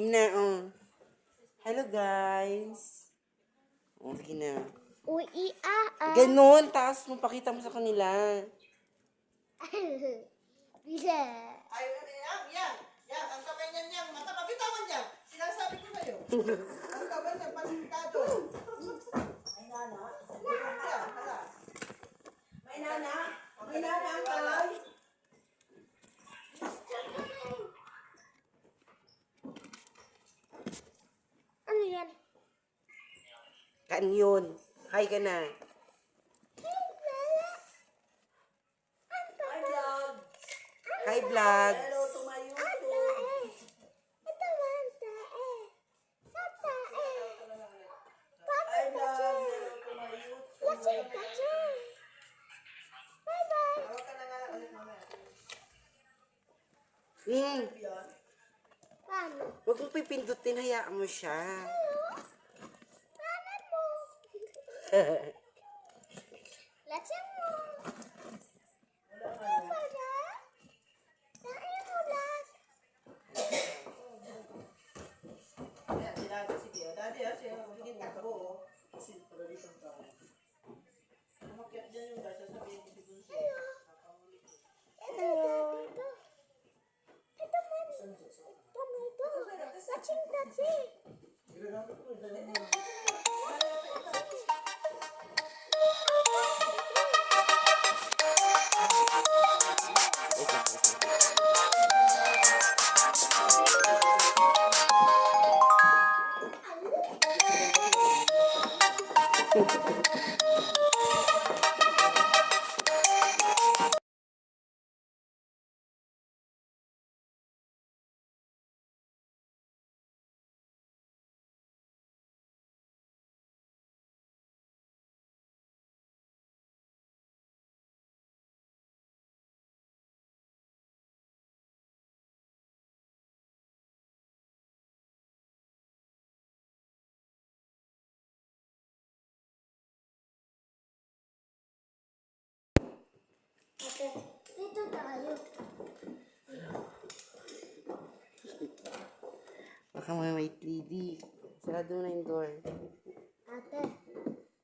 na, oh. Hello, guys. Oh, sige na. Uy, Ganon, taas mo, pakita mo sa kanila. Bisa. Ay, yan. Ang kamay niyan yan. Matapabitawan niya. Sinasabi ko sa'yo. Ang kamay niya, pasintado. May nana. May nana. May nana ang kamay. Ano yan? Kanyon. Hi ka na. Hi, vlog. Hi, vlog. Hello to my YouTube. Ito man, tae. Sa tae. Hi, vlog. Hello to my YouTube. Lasing tae. Bye-bye. Tawag ka na nga ulit mamaya. Yan. Paano? Huwag mong pipindutin, hayaan mo siya. Paano mo? Lasing mo. Tae mo na. Tae mo lang. Ayan, si Daddy, sige. Daddy, siya. Higit na ako, oh. Kasi, pero dito ka. Umakyat dyan yung guys. Sasabihin ko si Bunso. Ito. Ito man. Ito man ito. Lasing tae. Ate, dito tayo. Baka may TV. Sarado na yung door. Ate,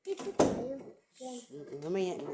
dito tayo. Yan. Mamaya na.